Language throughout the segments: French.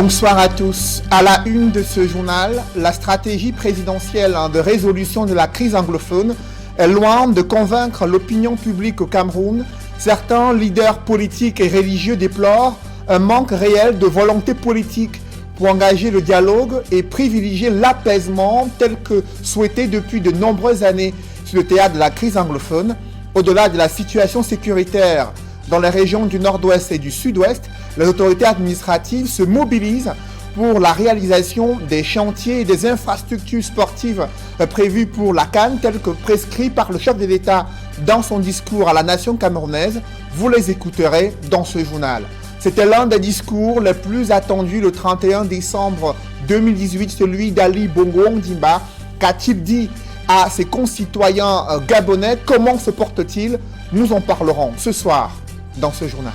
Bonsoir à tous. À la une de ce journal, la stratégie présidentielle de résolution de la crise anglophone est loin de convaincre l'opinion publique au Cameroun. Certains leaders politiques et religieux déplorent un manque réel de volonté politique pour engager le dialogue et privilégier l'apaisement tel que souhaité depuis de nombreuses années sur le théâtre de la crise anglophone. Au-delà de la situation sécuritaire dans les régions du nord-ouest et du sud-ouest, les autorités administratives se mobilisent pour la réalisation des chantiers et des infrastructures sportives prévues pour la CAN, telles que prescrits par le chef de l'État dans son discours à la nation camerounaise. Vous les écouterez dans ce journal. C'était l'un des discours les plus attendus le 31 décembre 2018, celui d'Ali Bongo Ondimba. Qu'a-t-il dit à ses concitoyens gabonais? Comment se porte-t-il? Nous en parlerons ce soir dans ce journal.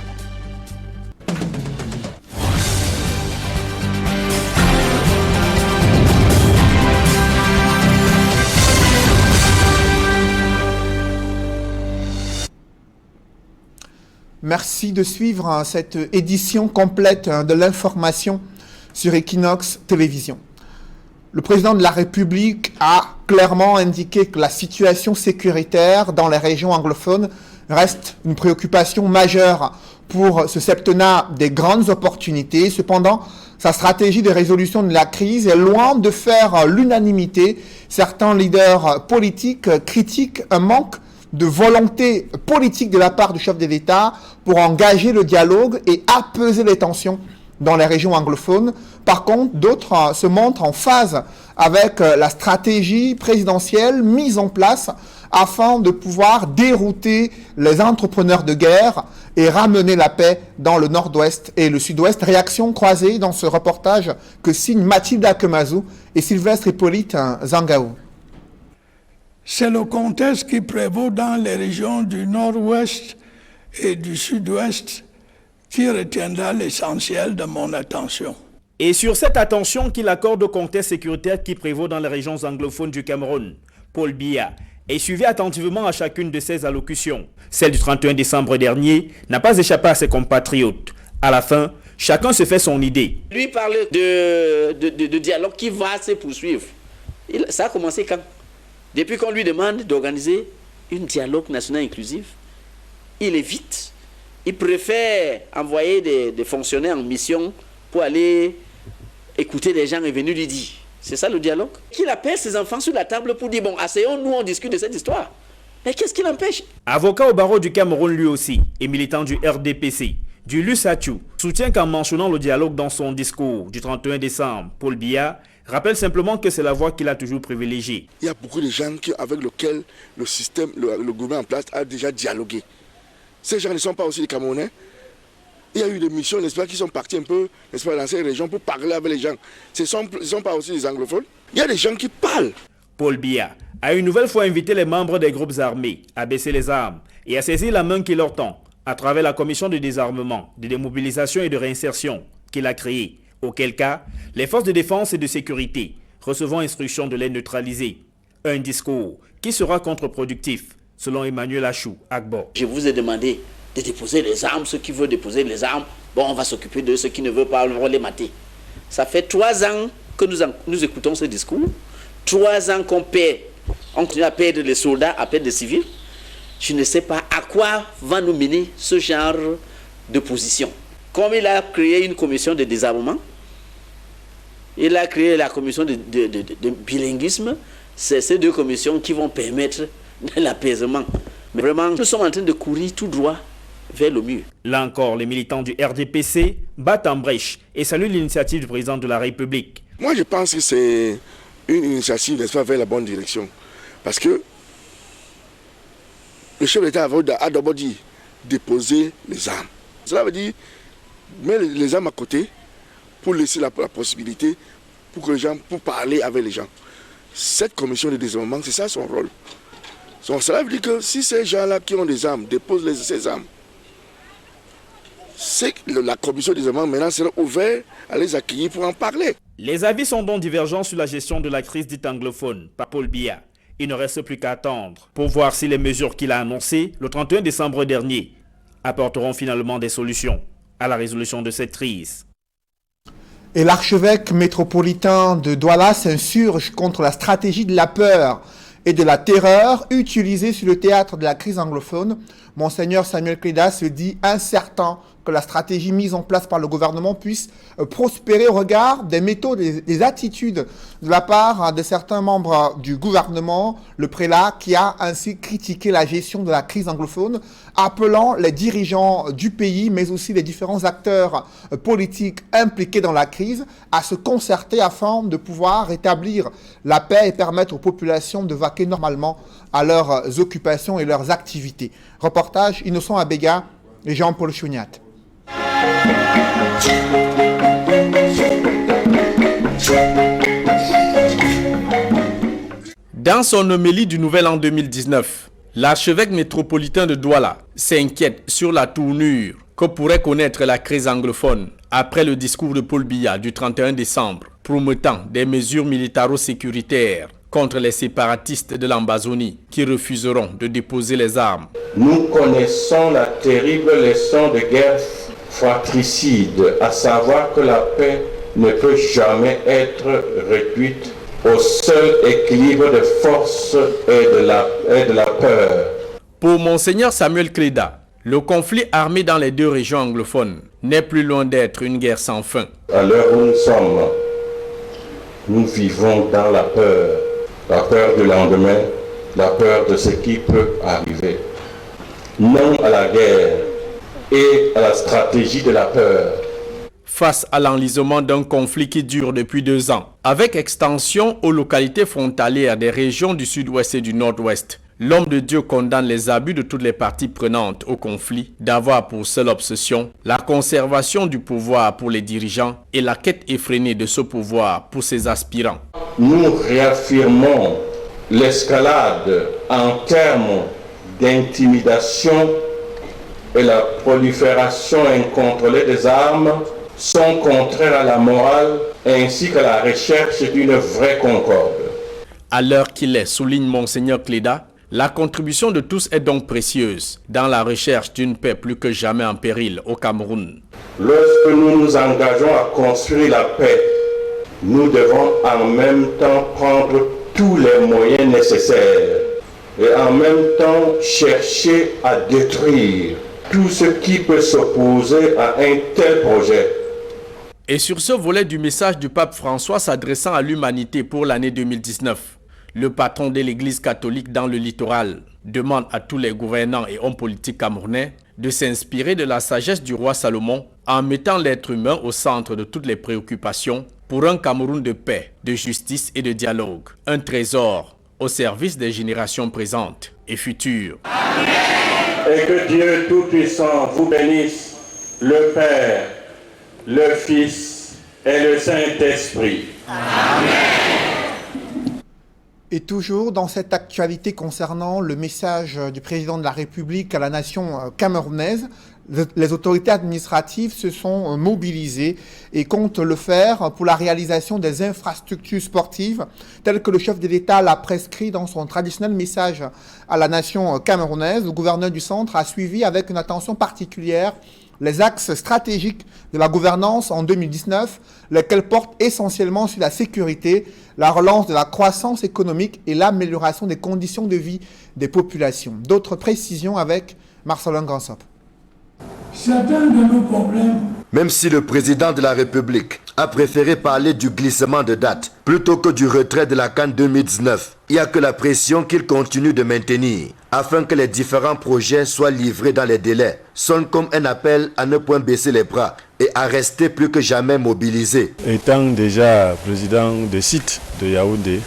Merci de suivre cette édition complète de l'information sur Equinox Télévision. Le président de la République a clairement indiqué que la situation sécuritaire dans les régions anglophones reste une préoccupation majeure pour ce septennat des grandes opportunités. Cependant, sa stratégie de résolution de la crise est loin de faire l'unanimité. Certains leaders politiques critiquent un manque de volonté politique de la part du chef de l'État pour engager le dialogue et apaiser les tensions dans les régions anglophones. Par contre, d'autres se montrent en phase avec la stratégie présidentielle mise en place afin de pouvoir dérouter les entrepreneurs de guerre et ramener la paix dans le nord-ouest et le sud-ouest. Réaction croisée dans ce reportage que signent Mathilde Akemazou et Sylvestre Hippolyte Zangaou. C'est le contexte qui prévaut dans les régions du nord-ouest et du sud-ouest qui retiendra l'essentiel de mon attention. Et sur cette attention qu'il accorde au contexte sécuritaire qui prévaut dans les régions anglophones du Cameroun, Paul Biya est suivi attentivement à chacune de ses allocutions. Celle du 31 décembre dernier n'a pas échappé à ses compatriotes. À la fin, chacun se fait son idée. Lui parle de dialogue qui va se poursuivre. Ça a commencé quand? Depuis qu'on lui demande d'organiser un dialogue national inclusif, il évite. Il préfère envoyer des fonctionnaires en mission pour aller écouter des gens et venir lui dire. C'est ça le dialogue? Qu'il appelle ses enfants sur la table pour dire, bon, asseyons-nous, on discute de cette histoire. Mais qu'est-ce qui l'empêche? Avocat au barreau du Cameroun lui aussi, et militant du RDPC, du Lusatchou, soutient qu'en mentionnant le dialogue dans son discours du 31 décembre, Paul Biya rappelle simplement que c'est la voie qu'il a toujours privilégiée. Il y a beaucoup de gens avec lesquels le système, le gouvernement en place a déjà dialogué. Ces gens ne sont pas aussi des Camerounais. Il y a eu des missions, n'est-ce pas, qui sont partis un peu, n'est-ce pas, dans ces régions pour parler avec les gens. Ce ne sont pas aussi des anglophones. Il y a des gens qui parlent. Paul Biya a une nouvelle fois invité les membres des groupes armés à baisser les armes et à saisir la main qui leur tend à travers la commission de désarmement, de démobilisation et de réinsertion qu'il a créée. Auquel cas, les forces de défense et de sécurité recevront instruction de les neutraliser. Un discours qui sera contre-productif, selon Emmanuel Achou Agbo. Je vous ai demandé de déposer les armes. Ceux qui veulent déposer les armes, bon, on va s'occuper de ceux qui ne veulent pas, on va les mater. Ça fait 3 ans que nous écoutons ce discours. 3 ans qu'on paie, on continue à perdre les soldats, à perdre les civils. Je ne sais pas à quoi va nous mener ce genre de position. Comme il a créé une commission de désarmement, il a créé la commission de bilinguisme. C'est ces 2 commissions qui vont permettre l'apaisement. Mais vraiment, nous sommes en train de courir tout droit vers le mur. Là encore, les militants du RDPC battent en brèche et saluent l'initiative du président de la République. Moi, je pense que c'est une initiative, n'est-ce pas, vers la bonne direction. Parce que le chef d'État a d'abord dit déposer les armes. Cela veut dire mettre les armes à côté pour laisser la possibilité pour que les gens, pour parler avec les gens. Cette commission de désarmement, c'est ça son rôle. Donc, cela veut dire que si ces gens-là qui ont des armes déposent ces armes, c'est que la commission de désarmement maintenant sera ouverte à les accueillir pour en parler. Les avis sont donc divergents sur la gestion de la crise dite anglophone par Paul Biya. Il ne reste plus qu'à attendre pour voir si les mesures qu'il a annoncées le 31 décembre dernier apporteront finalement des solutions à la résolution de cette crise. Et l'archevêque métropolitain de Douala s'insurge contre la stratégie de la peur et de la terreur utilisée sur le théâtre de la crise anglophone. Monseigneur Samuel Cléda se dit incertain que la stratégie mise en place par le gouvernement puisse prospérer au regard des méthodes et des attitudes de la part de certains membres du gouvernement, le prélat qui a ainsi critiqué la gestion de la crise anglophone, appelant les dirigeants du pays, mais aussi les différents acteurs politiques impliqués dans la crise, à se concerter afin de pouvoir rétablir la paix et permettre aux populations de vaquer normalement à leurs occupations et leurs activités. Reportage Innocent Abega et Jean-Paul Chouniat. Dans son homélie du Nouvel An 2019, l'archevêque métropolitain de Douala s'inquiète sur la tournure que pourrait connaître la crise anglophone après le discours de Paul Biya du 31 décembre, promettant des mesures militaro-sécuritaires contre les séparatistes de l'Ambazonie qui refuseront de déposer les armes. Nous connaissons la terrible leçon de guerre fratricide, à savoir que la paix ne peut jamais être réduite au seul équilibre de force et de la peur. Pour Monseigneur Samuel Cléda, le conflit armé dans les deux régions anglophones n'est plus loin d'être une guerre sans fin. À l'heure où nous sommes, nous vivons dans la peur du lendemain, la peur de ce qui peut arriver. Non à la guerre et à la stratégie de la peur. Face à l'enlisement d'un conflit qui dure depuis 2 ans, avec extension aux localités frontalières des régions du sud-ouest et du nord-ouest, l'homme de Dieu condamne les abus de toutes les parties prenantes au conflit, d'avoir pour seule obsession la conservation du pouvoir pour les dirigeants et la quête effrénée de ce pouvoir pour ses aspirants. Nous réaffirmons l'escalade en termes d'intimidation et la prolifération incontrôlée des armes sont contraires à la morale ainsi qu'à la recherche d'une vraie concorde. À l'heure qu'il est, souligne Monseigneur Cléda, la contribution de tous est donc précieuse dans la recherche d'une paix plus que jamais en péril au Cameroun. Lorsque nous nous engageons à construire la paix, nous devons en même temps prendre tous les moyens nécessaires et en même temps chercher à détruire tout ce qui peut s'opposer à un tel projet. Et sur ce volet du message du pape François s'adressant à l'humanité pour l'année 2019, le patron de l'Église catholique dans le littoral demande à tous les gouvernants et hommes politiques camerounais de s'inspirer de la sagesse du roi Salomon en mettant l'être humain au centre de toutes les préoccupations pour un Cameroun de paix, de justice et de dialogue. Un trésor au service des générations présentes et futures. Amen. Et que Dieu Tout-Puissant vous bénisse, le Père, le Fils et le Saint-Esprit. Amen. Et toujours dans cette actualité concernant le message du président de la République à la nation camerounaise, les autorités administratives se sont mobilisées et comptent le faire pour la réalisation des infrastructures sportives telles que le chef de l'État l'a prescrit dans son traditionnel message à la nation camerounaise. Le gouverneur du centre a suivi avec une attention particulière les axes stratégiques de la gouvernance en 2019, lesquels portent essentiellement sur la sécurité, la relance de la croissance économique et l'amélioration des conditions de vie des populations. D'autres précisions avec Marcelin Gansop. Certains de nos problèmes. Même si le président de la République a préféré parler du glissement de date plutôt que du retrait de la CAN 2019, il n'y a que la pression qu'il continue de maintenir afin que les différents projets soient livrés dans les délais sonne comme un appel à ne point baisser les bras et à rester plus que jamais mobilisés. Étant déjà président de site de Yaoundé,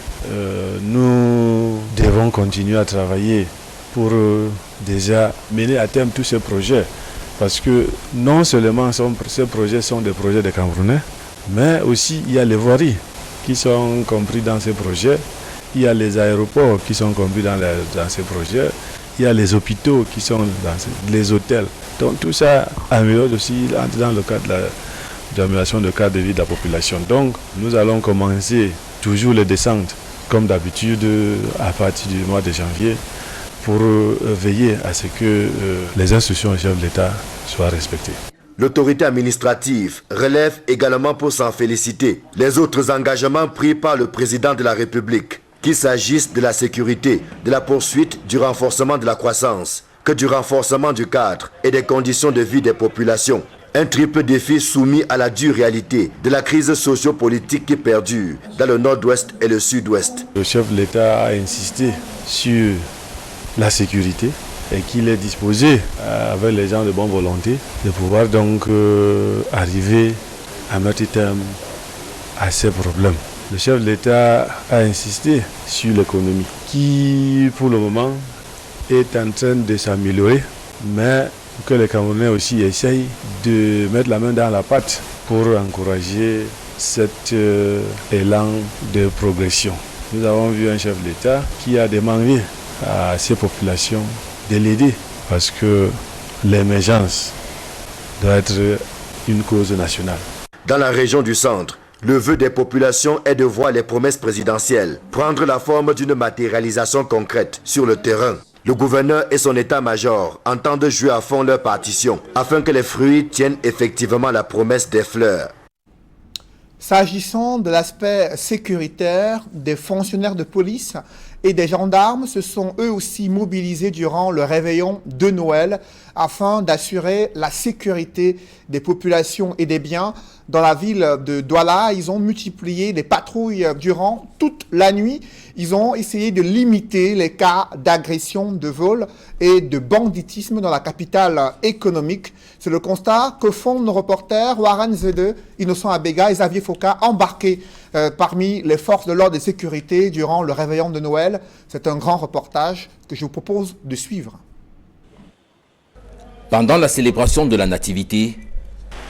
nous devons continuer à travailler pour déjà mener à terme tous ces projets. Parce que non seulement ces projets sont des projets des Camerounais, mais aussi il y a les voiries qui sont compris dans ces projets, il y a les aéroports qui sont compris dans ces projets, il y a les hôpitaux qui sont dans les hôtels. Donc tout ça améliore aussi dans le cadre de l'amélioration du cadre de vie de la population. Donc nous allons commencer toujours les descentes comme d'habitude à partir du mois de janvier, pour veiller à ce que les instructions du chef de l'État soient respectées. L'autorité administrative relève également pour s'en féliciter les autres engagements pris par le président de la République, qu'il s'agisse de la sécurité, de la poursuite du renforcement de la croissance, que du renforcement du cadre et des conditions de vie des populations. Un triple défi soumis à la dure réalité de la crise socio-politique qui perdure dans le nord-ouest et le sud-ouest. Le chef de l'État a insisté sur la sécurité et qu'il est disposé, avec les gens de bonne volonté, de pouvoir donc arriver à mettre terme à ces problèmes. Le chef de l'État a insisté sur l'économie qui, pour le moment, est en train de s'améliorer, mais que les Camerounais aussi essayent de mettre la main dans la pâte pour encourager cet élan de progression. Nous avons vu un chef d'État qui a demandé à ces populations de l'aider parce que l'émergence doit être une cause nationale. Dans la région du centre, le vœu des populations est de voir les promesses présidentielles prendre la forme d'une matérialisation concrète sur le terrain. Le gouverneur et son état-major entendent jouer à fond leur partition afin que les fruits tiennent effectivement la promesse des fleurs. S'agissant de l'aspect sécuritaire, des fonctionnaires de police et des gendarmes se sont eux aussi mobilisés durant le réveillon de Noël afin d'assurer la sécurité des populations et des biens. Dans la ville de Douala, ils ont multiplié les patrouilles durant toute la nuit. Ils ont essayé de limiter les cas d'agression, de vol et de banditisme dans la capitale économique. C'est le constat que font nos reporters Warren Zede, Innocent Abega et Xavier Foka, embarqués parmi les forces de l'ordre et de sécurité durant le réveillon de Noël. C'est un grand reportage que je vous propose de suivre. Pendant la célébration de la Nativité,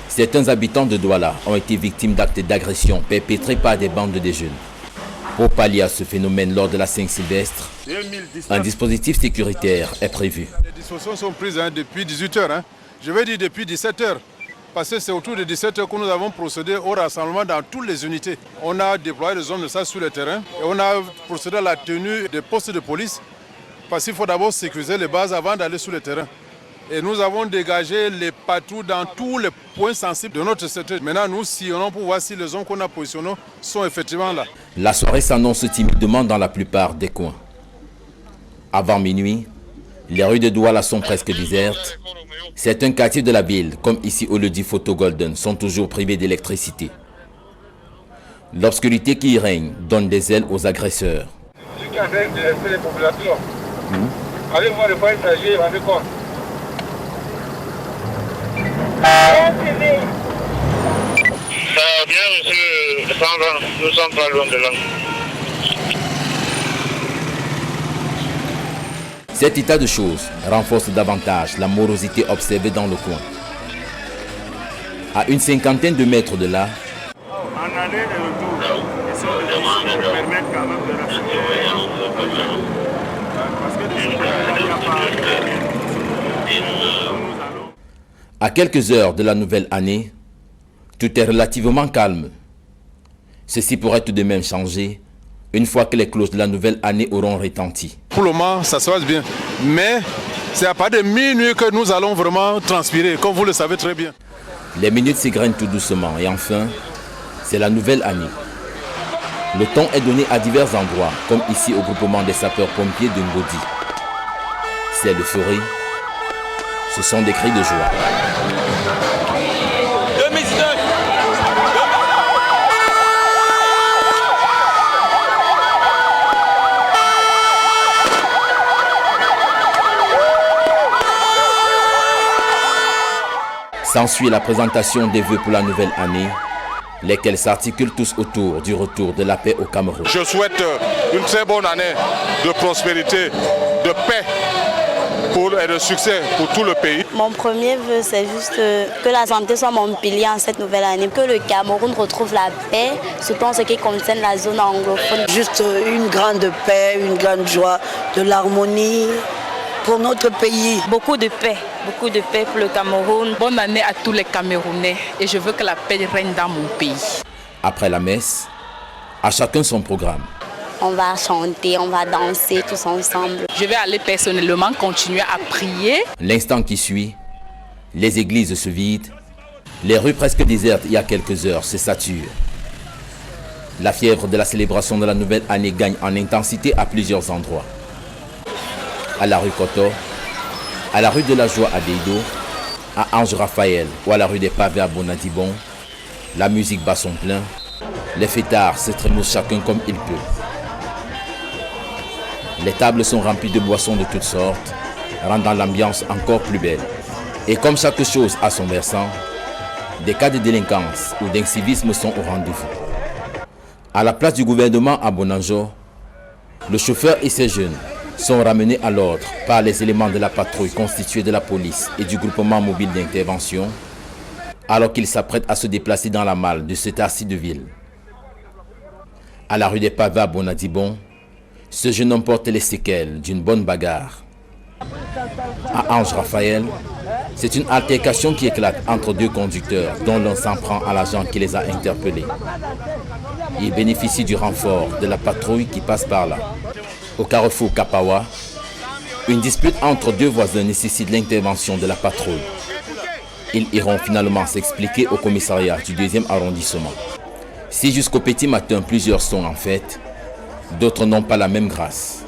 certains habitants de Douala ont été victimes d'actes d'agression perpétrés par des bandes de jeunes. Pour pallier à ce phénomène lors de la Saint-Sylvestre, un dispositif sécuritaire est prévu. Les dispositions sont prises depuis 18h. Je vais dire depuis 17h. Parce que c'est autour de 17h que nous avons procédé au rassemblement dans toutes les unités. On a déployé des hommes de ça sur le terrain et on a procédé à la tenue des postes de police parce qu'il faut d'abord sécuriser les bases avant d'aller sur le terrain. Et nous avons dégagé les patrouilles dans tous les points sensibles de notre secteur. Maintenant, nous sillonnons pour voir si les zones qu'on a positionnées sont effectivement là. La soirée s'annonce timidement dans la plupart des coins. Avant minuit, les rues de Douala sont presque désertes. Certains quartiers de la ville, comme ici au Ledi Photo Golden, sont toujours privés d'électricité. L'obscurité qui y règne donne des ailes aux agresseurs. Celui qui a fait les populations, allez voir le point s'agit, rendez compte. Ça va bien, monsieur Sandra, nous sommes pas loin de là. Cet état de choses renforce davantage la morosité observée dans le coin. À une cinquantaine de mètres de là, En aller et retour, ils sont des choses qui permettent quand même de rester. Parce que les choses il n'y a pas. à quelques heures de la nouvelle année, tout est relativement calme. Ceci pourrait tout de même changer une fois que les cloches de la nouvelle année auront retenti. Pour le moment, ça se passe bien. Mais c'est à partir de minuit que nous allons vraiment transpirer, comme vous le savez très bien. Les minutes s'égrènent tout doucement et enfin, c'est la nouvelle année. Le ton est donné à divers endroits, comme ici au groupement des sapeurs-pompiers de Ngodi. C'est l'euphorie. Ce sont des cris de joie. S'ensuit la présentation des vœux pour la nouvelle année, lesquels s'articulent tous autour du retour de la paix au Cameroun. Je souhaite une très bonne année de prospérité, de paix et de succès pour tout le pays. Mon premier vœu, c'est juste que la santé soit mon pilier en cette nouvelle année, que le Cameroun retrouve la paix, surtout en ce qui concerne la zone anglophone. Juste une grande paix, une grande joie, de l'harmonie pour notre pays. Beaucoup de paix pour le Cameroun. Bonne année à tous les Camerounais et je veux que la paix règne dans mon pays. Après la messe, à chacun son programme. On va chanter, on va danser tous ensemble. Je vais aller personnellement continuer à prier. L'instant qui suit, les églises se vident Les rues presque désertes il y a quelques heures se saturent. La fièvre de la célébration de la nouvelle année gagne en intensité à plusieurs endroits. À la rue Koto, à la rue de la Joie à Deido, à Ange Raphaël ou à la rue des Pavés à Bonadibon, la musique bat son plein, les fêtards se trémoussent chacun comme il peut. Les tables sont remplies de boissons de toutes sortes, rendant l'ambiance encore plus belle. Et comme chaque chose a son versant, des cas de délinquance ou d'incivisme sont au rendez-vous. À la place du gouvernement à Bonanjo, le chauffeur et ses jeunes sont ramenés à l'ordre par les éléments de la patrouille constituée de la police et du groupement mobile d'intervention, alors qu'ils s'apprêtent à se déplacer dans la malle de cet arci de ville. À la rue des Pavés à Bonadibon, ce jeune homme porte les séquelles d'une bonne bagarre. À Ange Raphaël, c'est une altercation qui éclate entre deux conducteurs dont l'un s'en prend à l'agent qui les a interpellés. Il bénéficie du renfort de la patrouille qui passe par là. Au carrefour Kapawa, une dispute entre deux voisins nécessite l'intervention de la patrouille. Ils iront finalement s'expliquer au commissariat du 2e arrondissement. Si jusqu'au petit matin plusieurs sont en fête, d'autres n'ont pas la même grâce.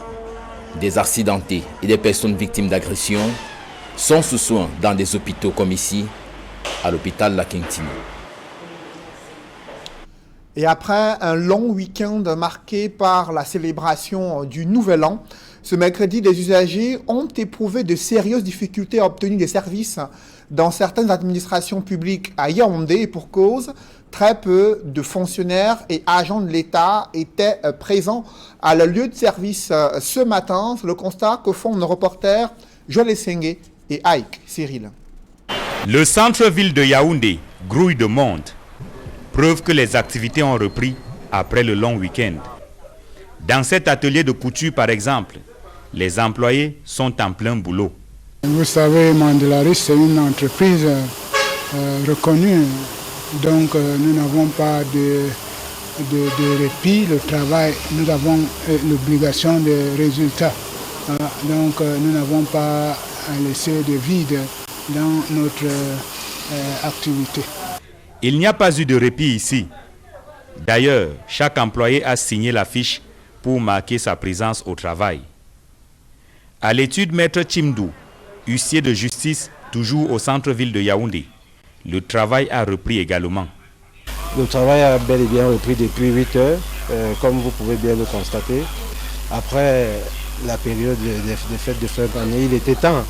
Des accidentés et des personnes victimes d'agressions sont sous soins dans des hôpitaux comme ici, à l'hôpital La Quintine. Et après un long week-end marqué par la célébration du Nouvel An, ce mercredi, les usagers ont éprouvé de sérieuses difficultés à obtenir des services dans certaines administrations publiques à Yaoundé. Et pour cause, très peu de fonctionnaires et agents de l'État étaient présents à le lieu de service ce matin. C'est le constat que font nos reporters Joël Essengue et Ike Cyril. Le centre-ville de Yaoundé grouille de monde. Preuve que les activités ont repris après le long week-end. Dans cet atelier de couture, par exemple, les employés sont en plein boulot. Vous savez, Mandelaris, c'est une entreprise reconnue. Donc, nous n'avons pas de répit. Le travail, nous avons l'obligation de résultats. Donc, nous n'avons pas à laisser de vide dans notre activité. Il n'y a pas eu de répit ici. D'ailleurs, chaque employé a signé la fiche pour marquer sa présence au travail. À l'étude, Maître Chimdou, huissier de justice, toujours au centre-ville de Yaoundé, le travail a repris également. Le travail a bel et bien repris depuis 8 heures, comme vous pouvez bien le constater. Après la période des fêtes de fin d'année, il était temps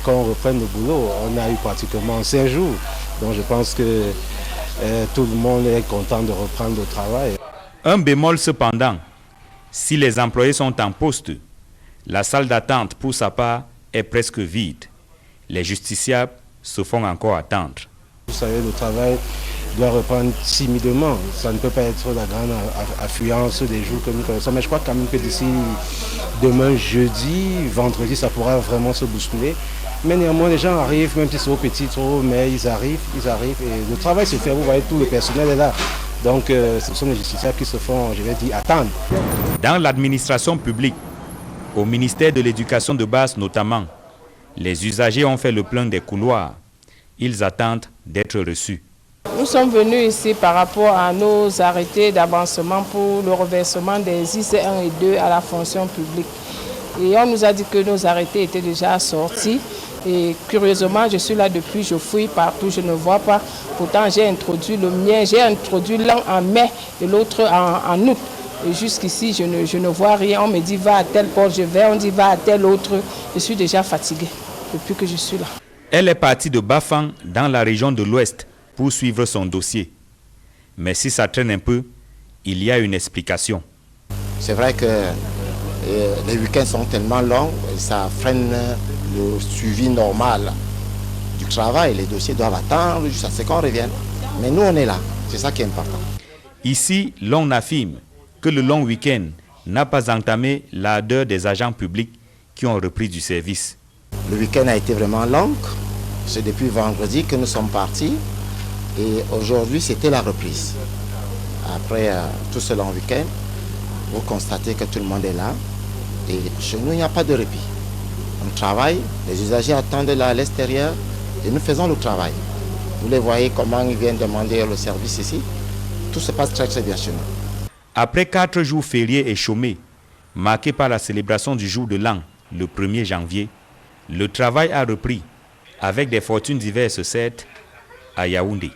qu'on reprenne le boulot. On a eu pratiquement 5 jours. Donc je pense que tout le monde est content de reprendre le travail. Un bémol cependant, si les employés sont en poste, la salle d'attente pour sa part est presque vide. Les justiciables se font encore attendre. Vous savez, le travail doit reprendre timidement. Ça ne peut pas être la grande affluence des jours que nous connaissons. Mais je crois quand même que d'ici demain, jeudi, vendredi, ça pourra vraiment se bousculer. Mais néanmoins, les gens arrivent, même si c'est au petit trou, mais ils arrivent. Et le travail se fait, vous voyez, tout le personnel est là. Donc, ce sont les justiciables qui se font, je vais dire, attendre. Dans l'administration publique, au ministère de l'Éducation de base notamment, les usagers ont fait le plein des couloirs. Ils attendent d'être reçus. Nous sommes venus ici par rapport à nos arrêtés d'avancement pour le reversement des IC1 et 2 à la fonction publique. Et on nous a dit que nos arrêtés étaient déjà sortis. Et curieusement, je suis là depuis, je fouille partout, je ne vois pas. Pourtant, j'ai introduit le mien, j'ai introduit l'un en mai et l'autre en août. Et jusqu'ici, je ne vois rien. On me dit va à telle porte, je vais, on dit va à telle autre. Je suis déjà fatiguée depuis que je suis là. Elle est partie de Bafang dans la région de l'Ouest pour suivre son dossier. Mais si ça traîne un peu, il y a une explication. C'est vrai que les week-ends sont tellement longs et ça freine le suivi normal du travail. Les dossiers doivent attendre jusqu'à ce qu'on revienne. Mais nous, on est là. C'est ça qui est important. Ici, l'on affirme que le long week-end n'a pas entamé l'ardeur des agents publics qui ont repris du service. Le week-end a été vraiment long. C'est depuis vendredi que nous sommes partis. Et aujourd'hui, c'était la reprise. Après tout ce long week-end, vous constatez que tout le monde est là. Et chez nous, il n'y a pas de répit. On travaille, les usagers attendent là à l'extérieur et nous faisons le travail. Vous les voyez comment ils viennent demander le service ici. Tout se passe très très bien chez nous. Après 4 jours fériés et chômés, marqués par la célébration du jour de l'an, le 1er janvier, le travail a repris, avec des fortunes diverses certes, à Yaoundé.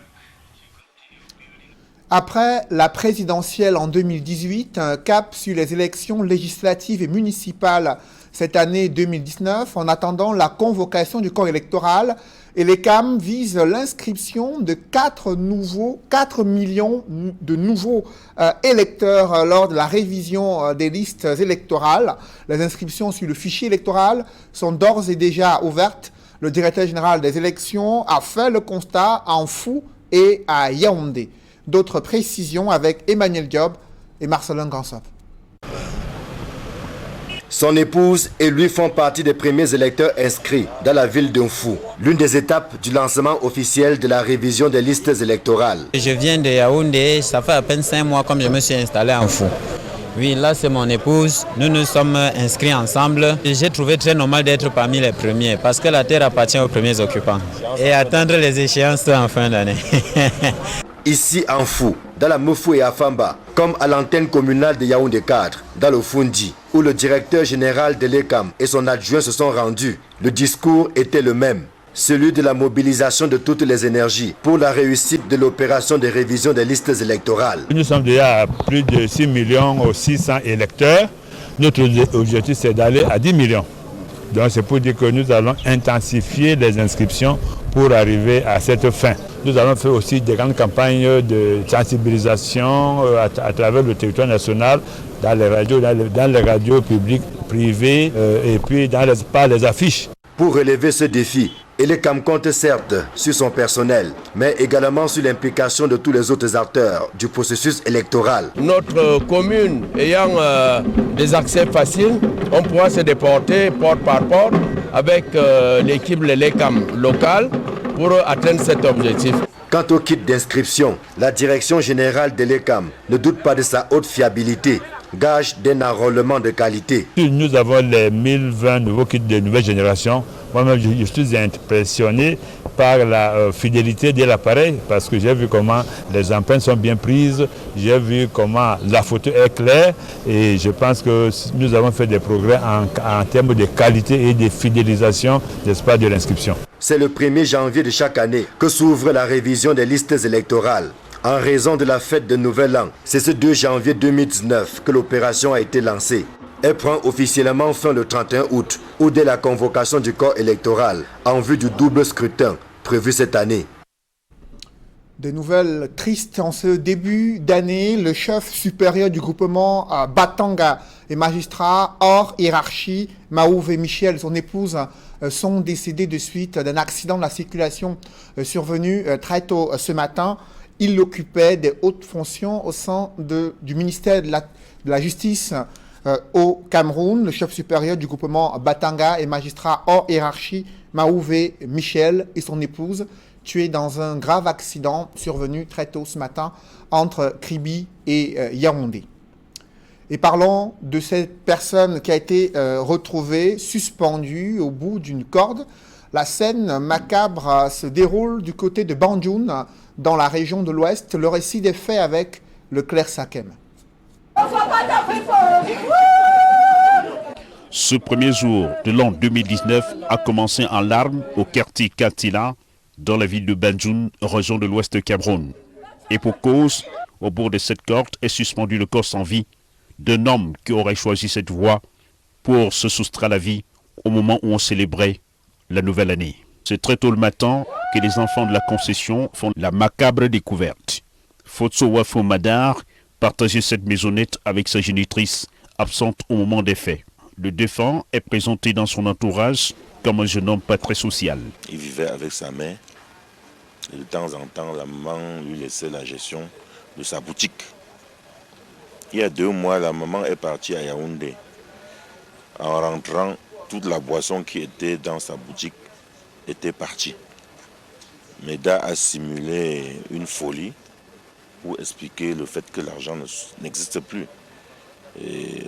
Après la présidentielle en 2018, un cap sur les élections législatives et municipales cette année 2019, en attendant la convocation du corps électoral, et les CAM visent l'inscription de 4 millions de nouveaux électeurs lors de la révision des listes électorales. Les inscriptions sur le fichier électoral sont d'ores et déjà ouvertes. Le directeur général des élections a fait le constat à Anfou et à Yaoundé. D'autres précisions avec Emmanuel Diop et Marcelin Gansop. Son épouse et lui font partie des premiers électeurs inscrits dans la ville d'Anfou, l'une des étapes du lancement officiel de la révision des listes électorales. Je viens de Yaoundé, ça fait à peine 5 mois comme je me suis installé à Anfou. Oui, là c'est mon épouse, nous nous sommes inscrits ensemble. J'ai trouvé très normal d'être parmi les premiers parce que la terre appartient aux premiers occupants et attendre les échéances en fin d'année. Ici en Fou, dans la Mofou et à Famba, comme à l'antenne communale de Yaoundé 4, dans le Fundi, où le directeur général de l'ECAM et son adjoint se sont rendus, le discours était le même. Celui de la mobilisation de toutes les énergies pour la réussite de l'opération de révision des listes électorales. Nous sommes déjà à plus de 6 600 000 électeurs. Notre objectif, c'est d'aller à 10 millions. Donc c'est pour dire que nous allons intensifier les inscriptions pour arriver à cette fin. Nous allons faire aussi des grandes campagnes de sensibilisation à travers le territoire national, dans les radios publiques, privées et puis par les affiches. Pour relever ce défi, l'ECAM compte certes sur son personnel, mais également sur l'implication de tous les autres acteurs du processus électoral. Notre commune ayant des accès faciles, on pourra se déporter porte par porte avec l'équipe de l'ECAM locale pour atteindre cet objectif. Quant au kit d'inscription, la direction générale de l'ECAM ne doute pas de sa haute fiabilité, gage d'un enrôlement de qualité. Nous avons les 1020 nouveaux kits de nouvelle génération. Moi-même, je suis impressionné par la fidélité de l'appareil parce que j'ai vu comment les empreintes sont bien prises, j'ai vu comment la photo est claire et je pense que nous avons fait des progrès en termes de qualité et de fidélisation, n'est-ce pas, de l'inscription. C'est le 1er janvier de chaque année que s'ouvre la révision des listes électorales. En raison de la fête de Nouvel An, c'est ce 2 janvier 2019 que l'opération a été lancée. Elle prend officiellement fin le 31 août ou dès la convocation du corps électoral en vue du double scrutin prévu cette année. Des nouvelles tristes en ce début d'année. Le chef supérieur du groupement Batanga et magistrat hors hiérarchie, Maouve et Michel, son épouse, sont décédés de suite d'un accident de la circulation survenu très tôt ce matin. Il occupait des hautes fonctions au sein du ministère de la Justice au Cameroun. Le chef supérieur du groupement Batanga et magistrat hors hiérarchie, Maouve Michel, et son épouse, tués dans un grave accident survenu très tôt ce matin entre Kribi et Yaoundé. Et parlons de cette personne qui a été retrouvée suspendue au bout d'une corde. La scène macabre se déroule du côté de Banjoun, dans la région de l'Ouest. Le récit des faits avec le clerc Sakem. Ce premier jour de l'an 2019 a commencé en larmes au quartier Katila, dans la ville de Banjoun, région de l'Ouest Cameroun. Et pour cause, au bord de cette corde est suspendu le corps sans vie d'un homme qui aurait choisi cette voie pour se soustraire à la vie au moment où on célébrait la nouvelle année. C'est très tôt le matin que les enfants de la concession font la macabre découverte. Fotso Wafo Madar partageait cette maisonnette avec sa génitrice absente au moment des faits. Le défunt est présenté dans son entourage comme un jeune homme pas très social. Il vivait avec sa mère et de temps en temps la maman lui laissait la gestion de sa boutique. Il y a 2 mois, la maman est partie à Yaoundé. En rentrant, toute la boisson qui était dans sa boutique était partie. Meda a simulé une folie pour expliquer le fait que l'argent n'existe plus. Et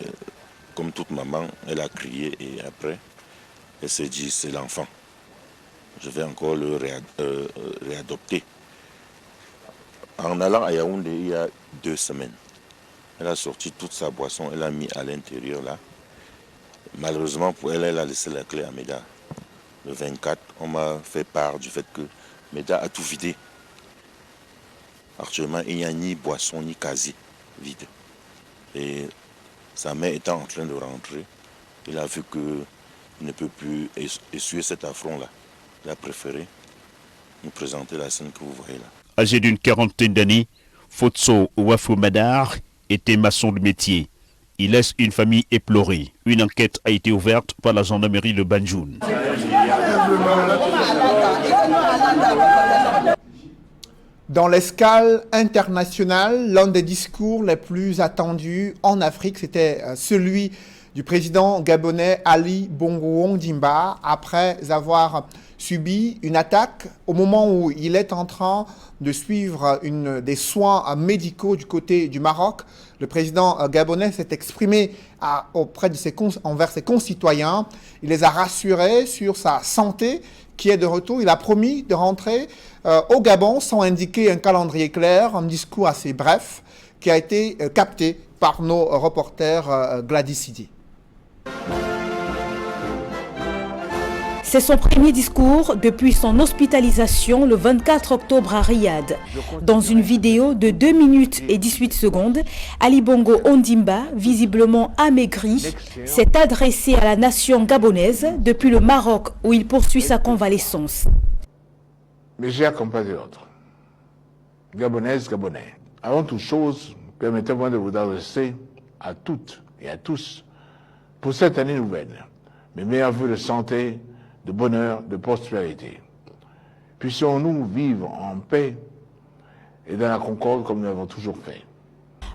comme toute maman, elle a crié et après, elle s'est dit c'est l'enfant. je vais encore le réadopter. En allant à Yaoundé il y a 2 semaines, elle a sorti toute sa boisson, elle a mis à l'intérieur là. Malheureusement pour elle, elle a laissé la clé à Méda. Le 24, on m'a fait part du fait que Méda a tout vidé. Actuellement, il n'y a ni boisson ni casier vide. Et sa mère étant en train de rentrer, il a vu qu'il ne peut plus essuyer cet affront-là. Il a préféré nous présenter la scène que vous voyez là. Âgé d'une quarantaine d'années, Fotso Wafo Madar était maçon de métier. Il laisse une famille éplorée. Une enquête a été ouverte par la gendarmerie de Banjoun. Dans l'escale internationale, l'un des discours les plus attendus en Afrique, c'était celui du président gabonais Ali Bongo Ondimba, après avoir subi une attaque au moment où il est en train de suivre des soins médicaux du côté du Maroc. Le président gabonais s'est exprimé envers ses concitoyens. Il les a rassurés sur sa santé qui est de retour. Il a promis de rentrer au Gabon sans indiquer un calendrier clair, un discours assez bref qui a été capté par nos reporters Gladys Sidi. C'est son premier discours depuis son hospitalisation le 24 octobre à Riyad. Dans une vidéo de 2 minutes et 18 secondes, Ali Bongo Ondimba, visiblement amaigri, s'est adressé à la nation gabonaise depuis le Maroc où il poursuit sa convalescence. Mes chers compatriotes, Gabonaises, Gabonais, avant toute chose, permettez-moi de vous adresser à toutes et à tous, pour cette année nouvelle, mes meilleurs vœux de santé, de bonheur, de prospérité. Puissions-nous vivre en paix et dans la concorde comme nous l'avons toujours fait.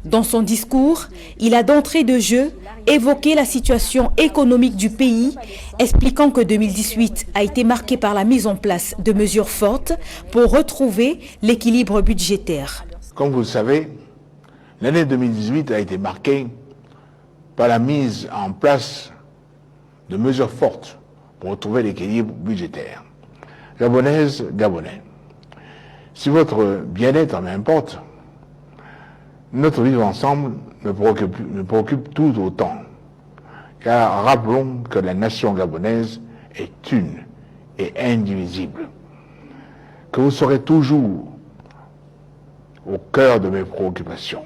Dans son discours, il a d'entrée de jeu évoqué la situation économique du pays, expliquant que 2018 a été marqué par la mise en place de mesures fortes pour retrouver l'équilibre budgétaire. Comme vous le savez, l'année 2018 a été marquée par la mise en place de mesures fortes pour retrouver l'équilibre budgétaire. Gabonaises, Gabonais, si votre bien-être m'importe, notre vivre ensemble me préoccupe tout autant. Car rappelons que la nation gabonaise est une et indivisible. Que vous serez toujours au cœur de mes préoccupations.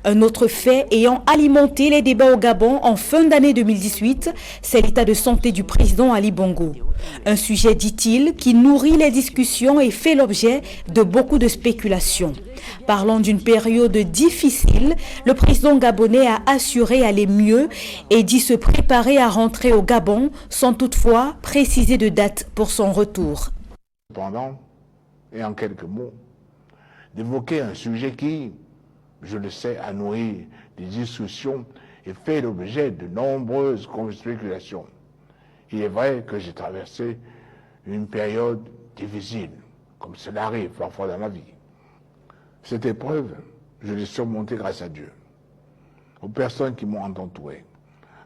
Un autre fait ayant alimenté les débats au Gabon en fin d'année 2018, c'est l'état de santé du président Ali Bongo. Un sujet, dit-il, qui nourrit les discussions et fait l'objet de beaucoup de spéculations. Parlant d'une période difficile, le président gabonais a assuré aller mieux et dit se préparer à rentrer au Gabon sans toutefois préciser de date pour son retour. Cependant, et en quelques mots, d'évoquer un sujet qui, je le sais, a nourri des discussions et fait l'objet de nombreuses spéculations. Il est vrai que j'ai traversé une période difficile, comme cela arrive parfois dans la vie. Cette épreuve, je l'ai surmontée grâce à Dieu, aux personnes qui m'ont entouré,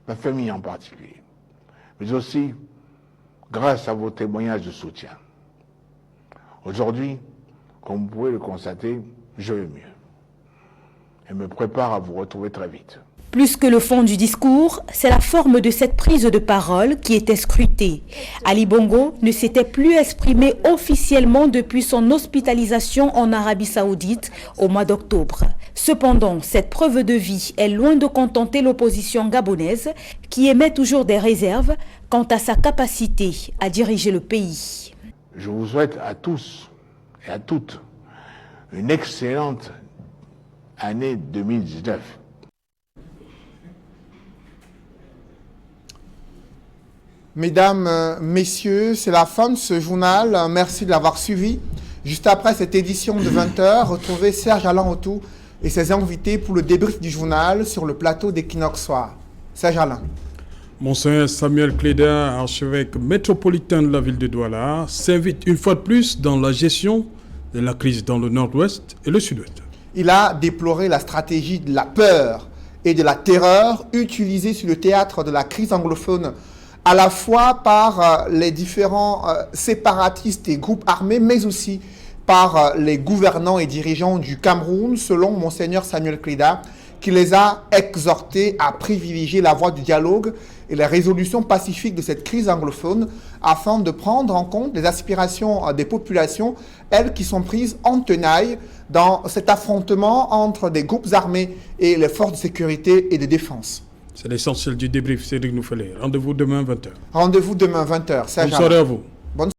ma famille en particulier, mais aussi grâce à vos témoignages de soutien. Aujourd'hui, comme vous pouvez le constater, je vais mieux et me prépare à vous retrouver très vite. Plus que le fond du discours, c'est la forme de cette prise de parole qui était scrutée. Ali Bongo ne s'était plus exprimé officiellement depuis son hospitalisation en Arabie Saoudite au mois d'octobre. Cependant, cette preuve de vie est loin de contenter l'opposition gabonaise qui émet toujours des réserves quant à sa capacité à diriger le pays. Je vous souhaite à tous et à toutes une excellente année 2019. Mesdames, Messieurs, c'est la fin de ce journal. Merci de l'avoir suivi. Juste après cette édition de 20h, retrouvez Serge Alain Autou et ses invités pour le débrief du journal sur le plateau d'Equinox Soir. Serge Alain. Monseigneur Samuel Cléda, archevêque métropolitain de la ville de Douala, s'invite une fois de plus dans la gestion de la crise dans le nord-ouest et le sud-ouest. Il a déploré la stratégie de la peur et de la terreur utilisée sur le théâtre de la crise anglophone à la fois par les différents séparatistes et groupes armés, mais aussi par les gouvernants et dirigeants du Cameroun, selon Monseigneur Samuel Kleda, qui les a exhortés à privilégier la voie du dialogue et la résolution pacifique de cette crise anglophone afin de prendre en compte les aspirations des populations, elles qui sont prises en tenaille dans cet affrontement entre des groupes armés et les forces de sécurité et de défense. C'est l'essentiel du débrief, Cédric Noufelet. Rendez-vous demain 20h. Rendez-vous demain 20h. Bonne soirée à vous.